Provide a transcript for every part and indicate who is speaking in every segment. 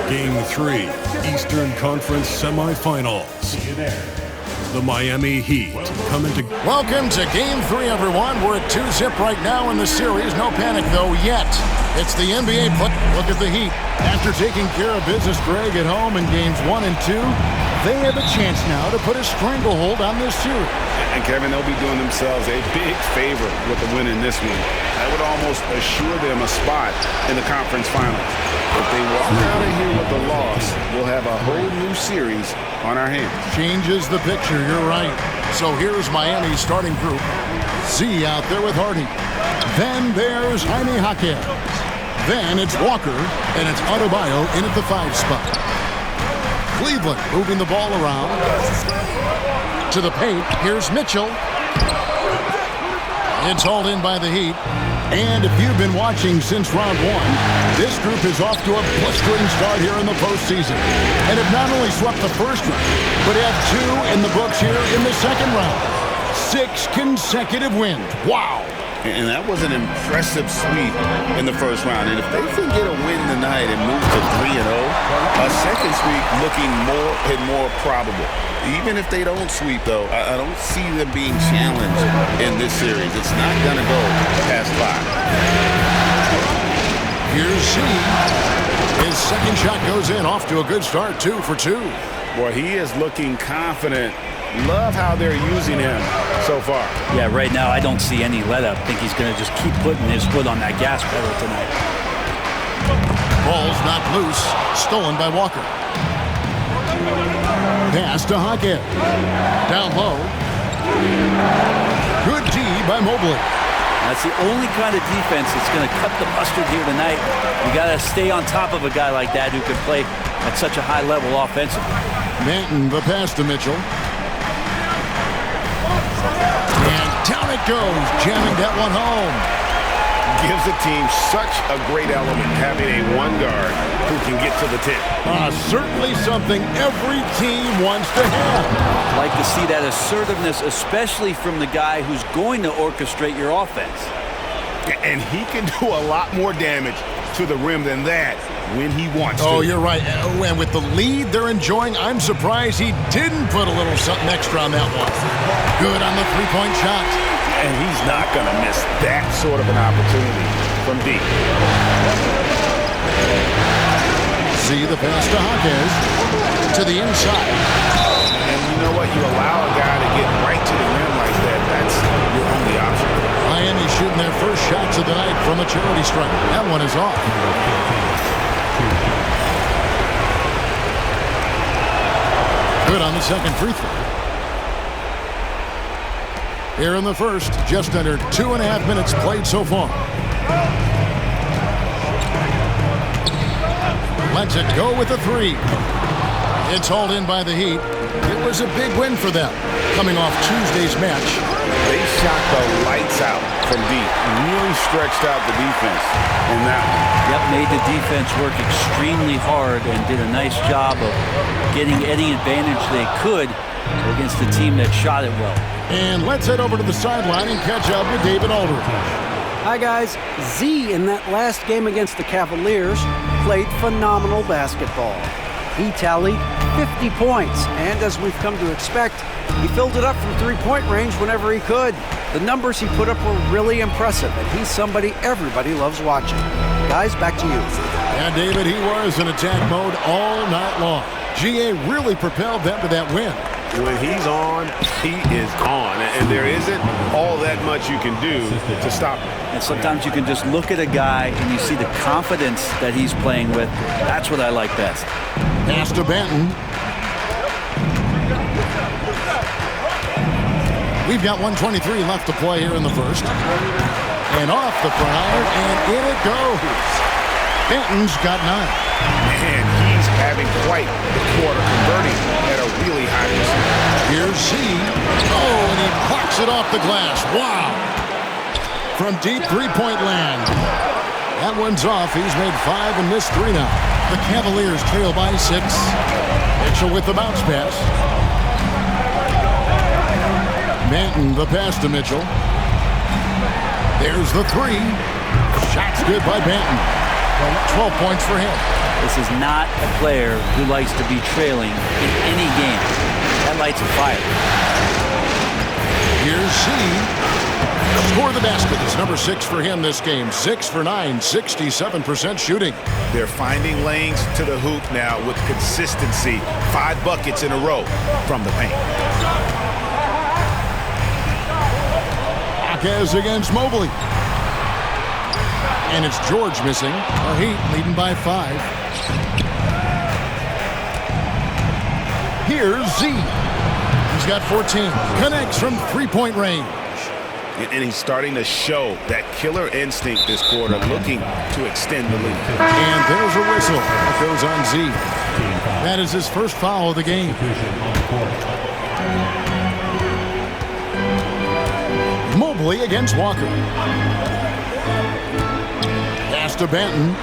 Speaker 1: Game 3, Eastern Conference Semifinals. The Miami Heat come into...
Speaker 2: Welcome to Game 3, everyone. We're at 2-zip right now in the series. No panic, though, yet. It's the NBA play. Look at the Heat. After taking care of business, Greg, at home in Games 1 and 2, they have a chance now to put a stranglehold on this series.
Speaker 3: And, Kevin, they'll be doing themselves a big favor with the win in this one. That would almost assure them a spot in the conference finals. If they walk out of here with a loss, we'll have a whole new series on our hands.
Speaker 2: Changes the picture, you're right. So here's Miami's starting group. Z out there with Hardy. Then there's Jaime Jaquez. Then it's Walker, and it's Adebayo in at the 5 spot. Cleveland moving the ball around. To the paint, here's Mitchell. It's hauled in by the Heat. And if you've been watching since round 1, this group is off to a blistering start here in the postseason. And have not only swept the first round, but have 2 in the books here in the second round. 6 consecutive wins. Wow.
Speaker 3: And that was an impressive sweep in the first round. And if they can get a win tonight and move to 3-0, a second sweep looking more and more probable. Even if they don't sweep, though, I don't see them being challenged in this series. It's not going to go past 5.
Speaker 2: Here's Z. His second shot goes in, off to a good start, 2 for 2.
Speaker 3: Boy, he is looking confident. Love how they're using him so far.
Speaker 4: Yeah, right now I don't see any let-up. I think he's going to just keep putting his foot on that gas pedal tonight.
Speaker 2: Ball's knocked loose, stolen by Walker. Pass to Jaquez. Down low. Good D by Mobley.
Speaker 4: That's the only kind of defense that's going to cut the mustard here tonight. You got to stay on top of a guy like that who can play at such a high level offensively.
Speaker 2: Manton, the pass to Mitchell. And down it goes, jamming that one home.
Speaker 3: Gives the team such a great element having a one guard who can get to the tip.
Speaker 2: Certainly something every team wants to have.
Speaker 4: Like to see that assertiveness, especially from the guy who's going to orchestrate your offense.
Speaker 3: And he can do a lot more damage to the rim than that when he wants to.
Speaker 2: Oh, you're right. And with the lead they're enjoying, I'm surprised he didn't put a little something extra on that one. Good on the three-point shot.
Speaker 3: And he's not going to miss that sort of an opportunity from deep.
Speaker 2: See the pass to Jaquez. To the inside.
Speaker 3: And you know what? You allow a guy to get right to the rim like that, that's your only option.
Speaker 2: Miami shooting their first shots of the night from a charity stripe. That one is off. Good on the second free throw. Here in the first, just under 2.5 minutes played so far. Lets it go with a 3. It's hauled in by the Heat. It was a big win for them, coming off Tuesday's match.
Speaker 3: They shot the lights out from deep. Really stretched out the defense in that one.
Speaker 4: Yep, made the defense work extremely hard and did a nice job of getting any advantage they could against a team that shot it well.
Speaker 2: And let's head over to the sideline and catch up with David Aldridge.
Speaker 5: Hi, guys. Z in that last game against the Cavaliers played phenomenal basketball. He tallied 50 points, and as we've come to expect, he filled it up from three-point range whenever he could. The numbers he put up were really impressive, and he's somebody everybody loves watching. Guys, back to you.
Speaker 2: And David, he was in attack mode all night long. GA really propelled them to that win.
Speaker 3: When he's on, he is on. And there isn't all that much you can do to stop him.
Speaker 4: And sometimes you can just look at a guy and you see the confidence that he's playing with. That's what I like best.
Speaker 2: Pass to Benton. We've got 1:23 left to play here in the first. And off the prior, and in it goes. Benton's got 9.
Speaker 3: Man, he's having quite the quarter, converting at a really high percentage.
Speaker 2: Here's Z. Oh, and he clocks it off the glass. Wow. From deep three-point land. That one's off. He's made 5 and missed 3 now. The Cavaliers trail by 6. Mitchell with the bounce pass. Manton, the pass to Mitchell. There's the 3. Shot's good by Manton. 12 points for him.
Speaker 4: This is not a player who likes to be trailing in any game. That lights a fire.
Speaker 2: Here's Z. Score the basket is number 6 for him this game. 6 for 9, 67% shooting.
Speaker 3: They're finding lanes to the hoop now with consistency. 5 buckets in a row from the paint.
Speaker 2: Marquez against Mobley. And it's George missing. The Heat leading by 5. Here's Z. He's got 14. Connects from three-point range.
Speaker 3: And he's starting to show that killer instinct this quarter, looking to extend the lead.
Speaker 2: And there's a whistle. That goes on Z. That is his first foul of the game. Mobley against Walker. Pass to Benton.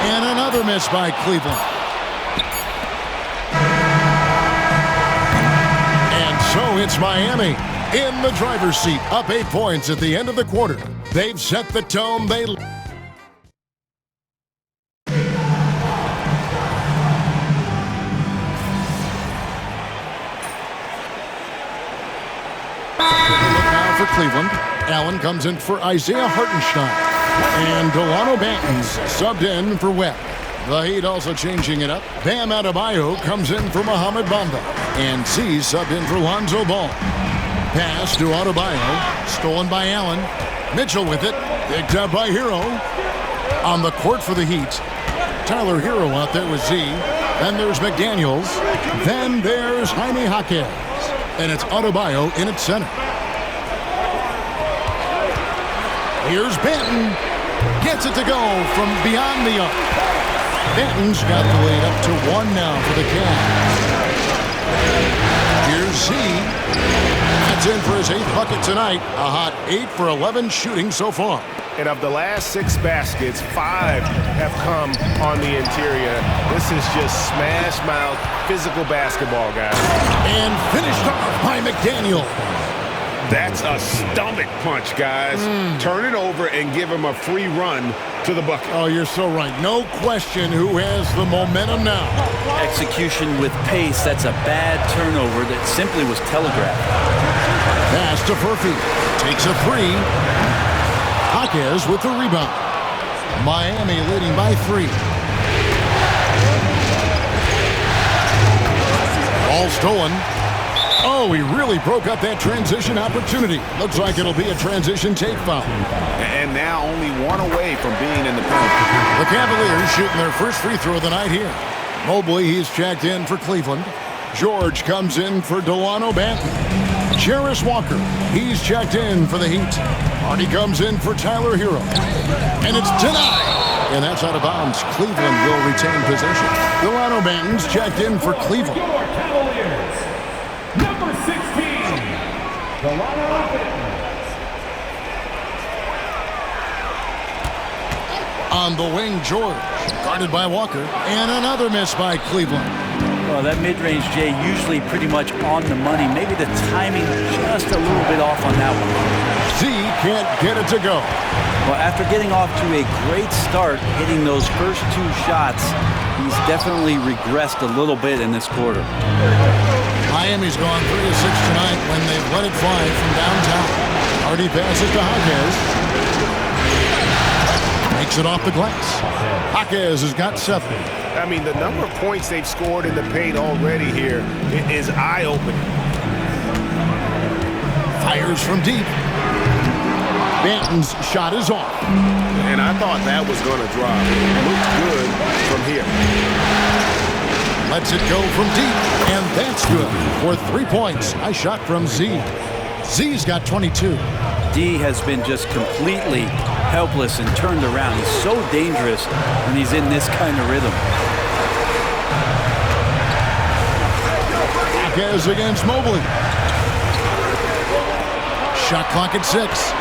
Speaker 2: And another miss by Cleveland. And so it's Miami in the driver's seat, up 8 points at the end of the quarter. They've set the tone. They look now for Cleveland. Allen comes in for Isaiah Hartenstein. And Delano Banton's subbed in for Webb. The Heat also changing it up. Bam Adebayo comes in for Mohamed Bamba. And Z subbed in for Lonzo Ball. Pass to Adebayo, stolen by Allen. Mitchell with it, picked up by Hero. On the court for the Heat, Tyler Hero out there with Z. Then there's McDaniels. Then there's Jaime Jaquez. And it's Adebayo in its center. Here's Benton. Gets it to go from beyond the arc. Benton's got the lead up to 1 now for the Cavs. Here's Z. That's in for his 8th bucket tonight. A hot 8 for 11 shooting so far.
Speaker 6: And of the last 6 baskets, 5 have come on the interior. This is just smash mouth, physical basketball, guys.
Speaker 2: And finished off by McDaniel.
Speaker 3: That's a stomach punch, guys. Turn it over and give him a free run to the bucket.
Speaker 2: Oh, you're so right. No question who has the momentum now.
Speaker 4: Execution with pace. That's a bad turnover that simply was telegraphed.
Speaker 2: Pass to Furphy. Takes a 3. Jaquez with the rebound. Miami leading by 3. Ball stolen. Oh, he really broke up that transition opportunity. Looks like it'll be a transition take foul.
Speaker 3: And now only 1 away from being in the penalty.
Speaker 2: The Cavaliers shooting their first free throw of the night here. Mobley, he's checked in for Cleveland. George comes in for Delano Banton. Jarris Walker, he's checked in for the Heat. Hardy comes in for Tyler Hero. And it's denied. And that's out of bounds. Cleveland will retain possession. Delano Banton's checked in for Cleveland.
Speaker 7: Number 16, Delano Banton.
Speaker 2: On the wing, George, guarded by Walker. And another miss by Cleveland.
Speaker 4: Well, that mid-range, Jay, usually pretty much on the money. Maybe the timing just a little bit off on that one.
Speaker 2: Z can't get it to go.
Speaker 4: Well, after getting off to a great start, hitting those first 2 shots, he's definitely regressed a little bit in this quarter.
Speaker 2: Miami's gone 3 of 6 tonight when they've let it fly from downtown. Hardy passes to Jaquez. Makes it off the glass. Jaquez has got 7.
Speaker 6: I mean, the number of points they've scored in the paint already here is eye-opening.
Speaker 2: Fires from deep. Banton's shot is off.
Speaker 6: And I thought that was going to drop. It looked good from here.
Speaker 2: Lets it go from deep, and that's good. For 3 points, a shot from Z. Z's got 22.
Speaker 4: D has been just completely helpless and turned around. He's so dangerous when he's in this kind of rhythm.
Speaker 2: Jaquez against Mobley. Shot clock at 6.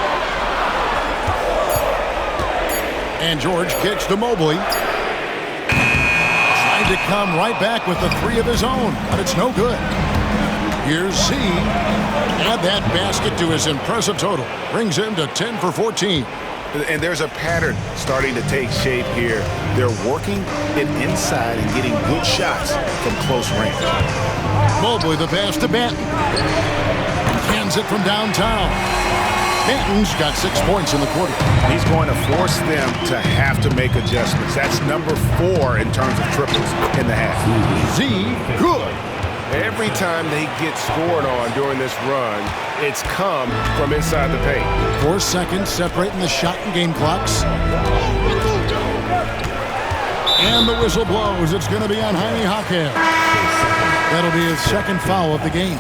Speaker 2: And George kicks to Mobley. Trying to come right back with the 3 of his own, but it's no good. Here's Z. Add that basket to his impressive total. Brings him to 10 for 14.
Speaker 3: And there's a pattern starting to take shape here. They're working it inside and getting good shots from close range.
Speaker 2: Mobley, the pass to Benton. Hands it from downtown. Benton's got 6 points in the quarter.
Speaker 6: He's going to force them to have to make adjustments. That's number 4 in terms of triples in the half.
Speaker 2: Z, good.
Speaker 6: Every time they get scored on during this run, it's come from inside the paint.
Speaker 2: 4 seconds separating the shot and game clocks. And the whistle blows. It's going to be on Jaime Jaquez. That'll be his second foul of the game.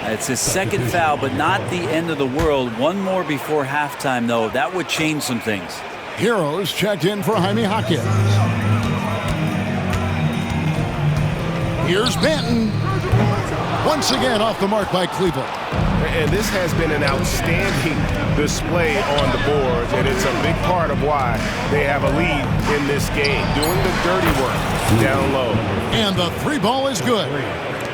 Speaker 4: It's his second foul, but not the end of the world. One more before halftime, though. That would change some things.
Speaker 2: Heroes checked in for Jaime Jaquez. Here's Benton. Once again off the mark by Cleveland.
Speaker 6: And this has been an outstanding display on the boards, and it's a big part of why they have a lead in this game, doing the dirty work down low.
Speaker 2: And the 3 ball is good.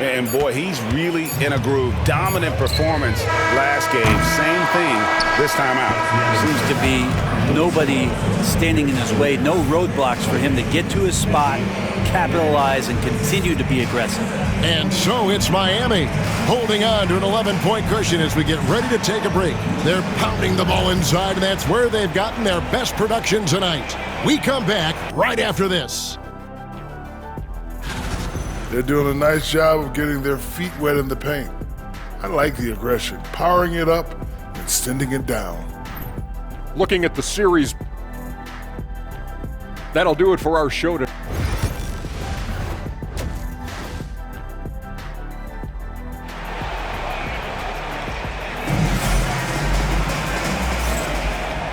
Speaker 3: And boy, he's really in a groove. Dominant performance last game. Same thing this time out.
Speaker 4: Seems to be nobody standing in his way, no roadblocks for him to get to his spot, capitalize, and continue to be aggressive.
Speaker 2: And so it's Miami holding on to an 11-point cushion as we get ready to take a break. They're pounding the ball inside, and that's where they've gotten their best production tonight. We come back right after this.
Speaker 8: They're doing a nice job of getting their feet wet in the paint. I like the aggression, powering it up and sending it down.
Speaker 9: Looking at the series, that'll do it for our show today.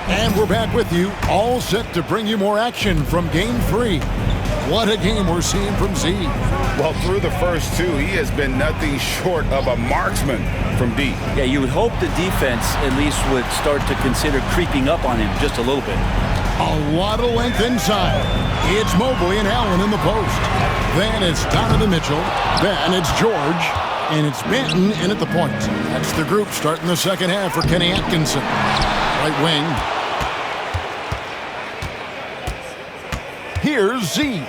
Speaker 2: And we're back with you, all set to bring you more action from Game 3. What a game we're seeing from Z.
Speaker 3: Well, through the first 2, he has been nothing short of a marksman from deep.
Speaker 4: Yeah, you would hope the defense at least would start to consider creeping up on him just a little bit.
Speaker 2: A lot of length inside. It's Mobley and Allen in the post. Then it's Donovan Mitchell. Then it's George. And it's Benton in at the point. That's the group starting the second half for Kenny Atkinson. Right wing. Here's Z.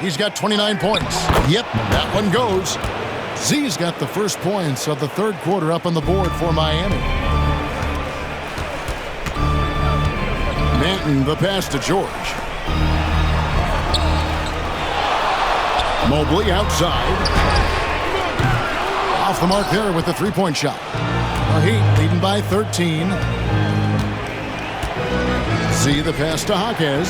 Speaker 2: He's got 29 points. Yep, that one goes. Z's got the first points of the third quarter up on the board for Miami. Benton, the pass to George. Mobley outside. Off the mark there with the three-point shot. The Heat leading by 13. Z, the pass to Jaquez.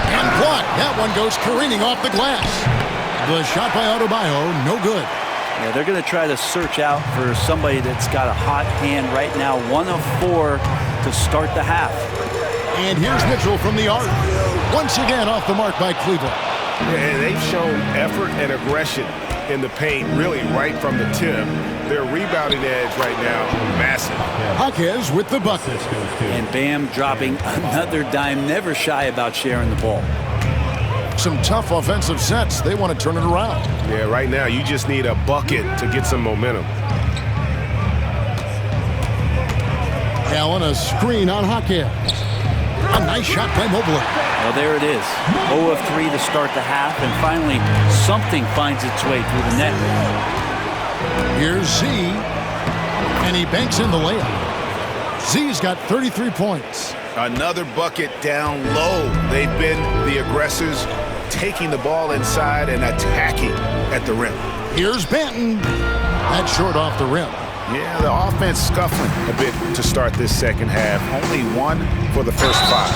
Speaker 2: And blocked. That one goes careening off the glass. The shot by Adebayo, no good.
Speaker 4: Yeah, they're going to try to search out for somebody that's got a hot hand right now. 1 of 4 to start the half.
Speaker 2: And here's Mitchell from the arc. Once again off the mark by Cleveland.
Speaker 6: And they've shown effort and aggression in the paint, really right from the tip. Their rebounding edge right now, massive.
Speaker 2: Jaquez with the bucket.
Speaker 4: And Bam dropping another dime, never shy about sharing the ball.
Speaker 2: Some tough offensive sets. They want to turn it around.
Speaker 6: Yeah, right now you just need a bucket to get some momentum.
Speaker 2: Allen, a screen on Jaquez. A nice shot by Mobley.
Speaker 4: Well, there it is. 0 of 3 to start the half, and finally something finds its way through the net.
Speaker 2: Here's Z, and he banks in the layup. Z's got 33 points.
Speaker 3: Another bucket down low. They've been the aggressors, taking the ball inside and attacking at the rim.
Speaker 2: Here's Benton. That's short off the rim.
Speaker 3: Yeah, the offense scuffling a bit to start this second half. Only 1 for the first 5.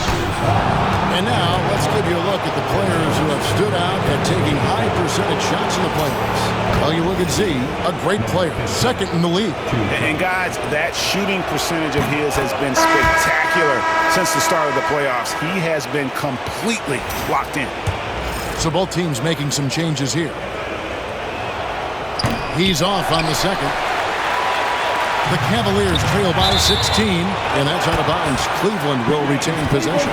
Speaker 2: And now let's give you a look at the players who have stood out at taking high percentage shots in the playoffs. Well, you look at Z, a great player, second in the league.
Speaker 6: And guys, that shooting percentage of his has been spectacular since the start of the playoffs. He has been completely locked in.
Speaker 2: So both teams making some changes here. He's off on the second. The Cavaliers trail by 16, and that's out of bounds. Cleveland will retain possession.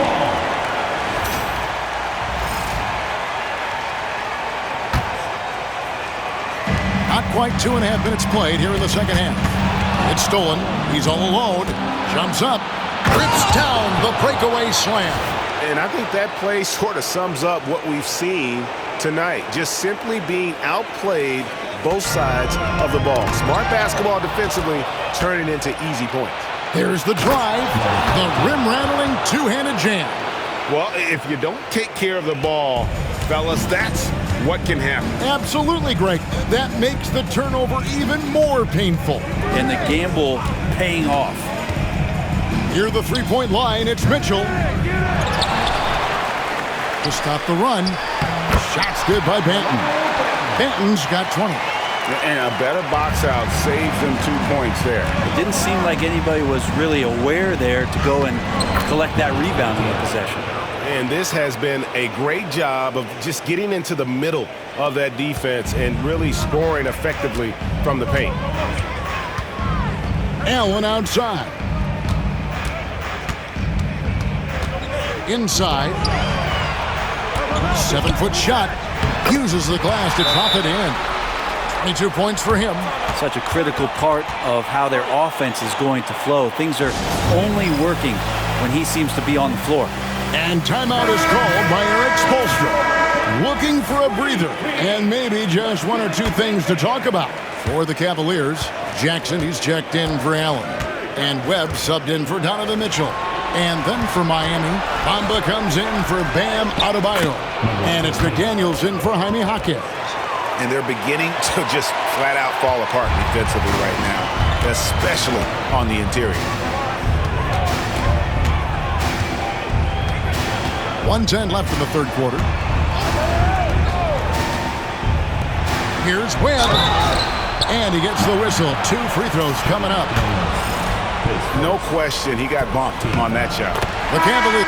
Speaker 2: Not quite 2.5 minutes played here in the second half. It's stolen. He's all alone. Jumps up. rips down the breakaway slam.
Speaker 6: And I think that play sort of sums up what we've seen tonight. Just simply being outplayed both sides of the ball. Smart basketball defensively, turning into easy points.
Speaker 2: There's the drive, the rim-rattling two-handed jam.
Speaker 6: Well, if you don't take care of the ball, fellas, that's what can happen.
Speaker 2: Absolutely, Greg. That makes the turnover even more painful.
Speaker 4: And the gamble paying off.
Speaker 2: Near the three-point line, it's Mitchell. To stop the run, shot's good by Banton. Banton's got 20.
Speaker 3: And a better box out saves them 2 points there.
Speaker 4: It didn't seem like anybody was really aware there to go and collect that rebound in the possession.
Speaker 6: And this has been a great job of just getting into the middle of that defense and really scoring effectively from the paint.
Speaker 2: Allen outside. Inside. 7-foot shot. Uses the glass to drop it in. 22 points for him.
Speaker 4: Such a critical part of how their offense is going to flow. Things are only working when he seems to be on the floor.
Speaker 2: And timeout is called by Eric Spoelstra. Looking for a breather and maybe just one or two things to talk about. For the Cavaliers, Jackson, he's checked in for Allen. And Webb subbed in for Donovan Mitchell. And then for Miami, Bamba comes in for Bam Adebayo. And it's McDaniels in for Jaime Jaquez.
Speaker 3: And they're beginning to just flat out fall apart defensively right now, especially on the interior.
Speaker 2: 1:10 left in the third quarter. Here's Webb. And he gets the whistle. 2 free throws coming up.
Speaker 3: No question, he got bumped on that shot.
Speaker 2: The Cavaliers.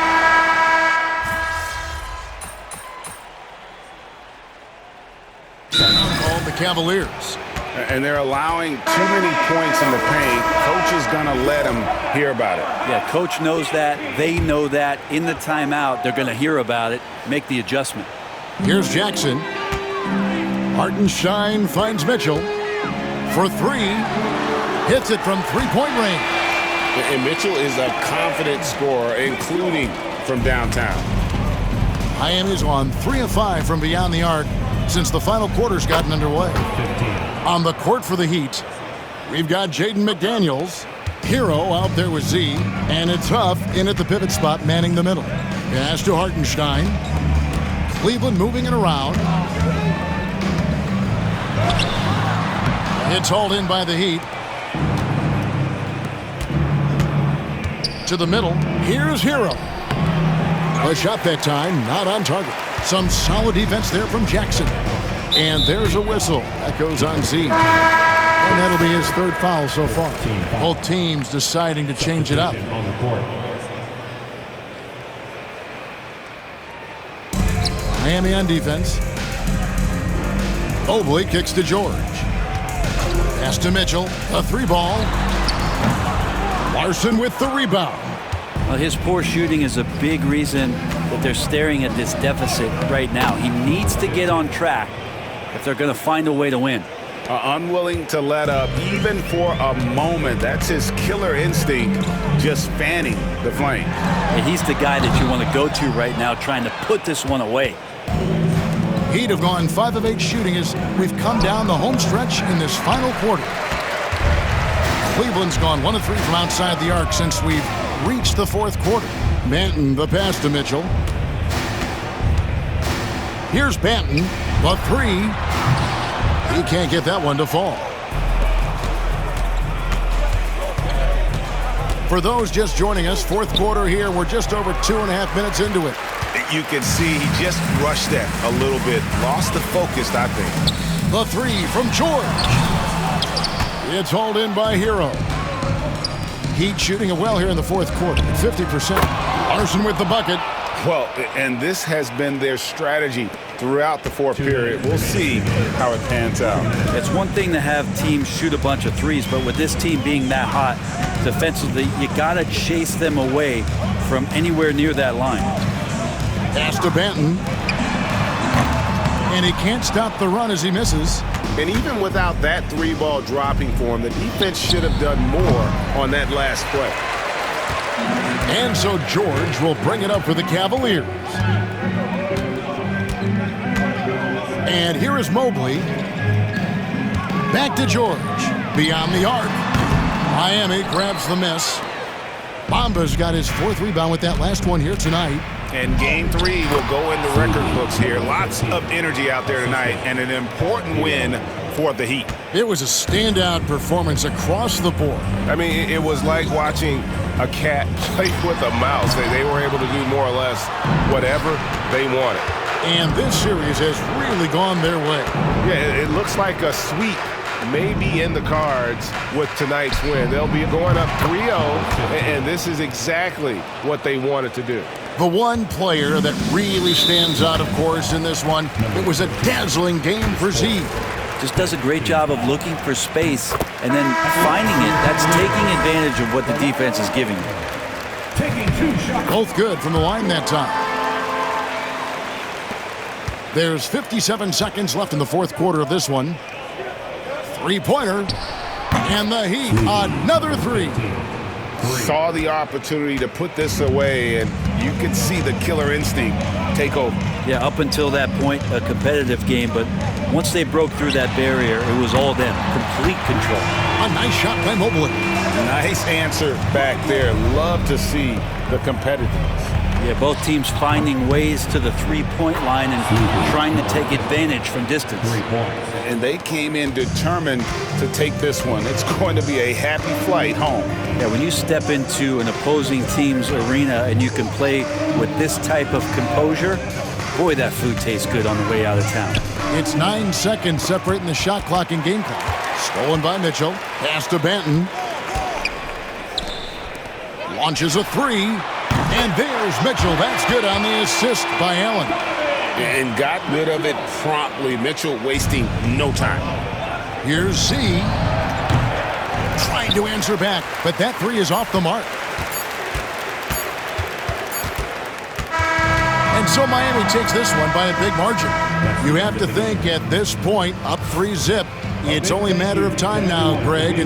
Speaker 2: Called the Cavaliers.
Speaker 3: And they're allowing too many points in the paint. Coach is going to let them hear about it.
Speaker 4: Yeah, coach knows that. They know that. In the timeout, they're going to hear about it, make the adjustment.
Speaker 2: Here's Jackson. Hartenstein finds Mitchell for 3. Hits it from three-point range.
Speaker 3: And Mitchell is a confident scorer, including from downtown.
Speaker 2: Miami's on 3 of 5 from beyond the arc since the final quarter's gotten underway. On the court for the Heat, we've got Jaden McDaniels, Hero out there with Z, and it's Huff in at the pivot spot manning the middle. Pass to Hartenstein. Cleveland moving it around. It's hauled in by the Heat. To the middle. Here's Hero. A shot that time, not on target. Some solid defense there from Jackson. And there's a whistle. That goes on Z. And that'll be his 3rd foul so far. Both teams deciding to change it up. Miami on defense. Mobley kicks to George. Pass to Mitchell. A 3-ball. Larson with the rebound.
Speaker 4: Well, his poor shooting is a big reason that they're staring at this deficit right now. He needs to get on track if they're going to find a way to win.
Speaker 3: Unwilling to let up even for a moment. That's his killer instinct, just fanning the flame.
Speaker 4: And he's the guy that you want to go to right now, trying to put this one away.
Speaker 2: Heat have gone 5 of 8 shooting as we've come down the home stretch in this final quarter. Cleveland's gone 1 of 3 from outside the arc since we've reached the 4th quarter. Banton, the pass to Mitchell. Here's Banton, the 3. He can't get that one to fall. For those just joining us, 4th quarter here. We're just over 2.5 minutes into it.
Speaker 3: You can see he just rushed that a little bit. Lost the focus, I think.
Speaker 2: The 3 from George. It's hauled in by Hero. Heat shooting it well here in the 4th quarter, 50%. Larson with the bucket.
Speaker 3: Well, and this has been their strategy throughout the 4th period. We'll see how it pans out.
Speaker 4: It's one thing to have teams shoot a bunch of threes, but with this team being that hot defensively, you got to chase them away from anywhere near that line.
Speaker 2: Pass to Banton. And he can't stop the run as he misses.
Speaker 6: And even without that 3-ball dropping for him, the defense should have done more on that last play.
Speaker 2: And so George will bring it up for the Cavaliers. And here is Mobley. Back to George. Beyond the arc. Miami grabs the miss. Bamba's got his 4th rebound with that last one here tonight.
Speaker 6: And game 3 will go in the record books here. Lots of energy out there tonight and an important win for the Heat.
Speaker 2: It was a standout performance across the board.
Speaker 6: I mean, it was like watching a cat play with a mouse. They were able to do more or less whatever they wanted.
Speaker 2: And this series has really gone their way.
Speaker 6: Yeah, it looks like a sweep may be in the cards with tonight's win. They'll be going up 3-0, and this is exactly what they wanted to do.
Speaker 2: The one player that really stands out, of course, in this one, it was a dazzling game for Z.
Speaker 4: Just does a great job of looking for space and then finding it. That's taking advantage of what the defense is giving you.
Speaker 7: Taking 2 shots.
Speaker 2: Both good from the line that time. There's 57 seconds left in the 4th quarter of this one. 3-pointer. And the Heat, another 3.
Speaker 6: Saw the opportunity to put this away, and you could see the killer instinct take over.
Speaker 4: Yeah, up until that point, a competitive game, but once they broke through that barrier, it was all them. Complete control.
Speaker 2: A nice shot by Mobley.
Speaker 6: Nice answer back there. Love to see the competitiveness.
Speaker 4: Yeah, both teams finding ways to the 3-point line and trying to take advantage from distance.
Speaker 3: And they came in determined to take this one. It's going to be a happy flight home.
Speaker 4: Yeah, when you step into an opposing team's arena and you can play with this type of composure, boy, that food tastes good on the way out of town.
Speaker 2: It's 9 seconds separating the shot clock and game clock. Stolen by Mitchell. Pass to Banton. Launches a 3. And there's Mitchell. That's good on the assist by Allen.
Speaker 3: And got rid of it promptly. Mitchell wasting no time.
Speaker 2: Here's Z. Trying to answer back, but that 3 is off the mark. And so Miami takes this one by a big margin. You have to think at this point, up 3-zip, it's only a matter of time now, Greg.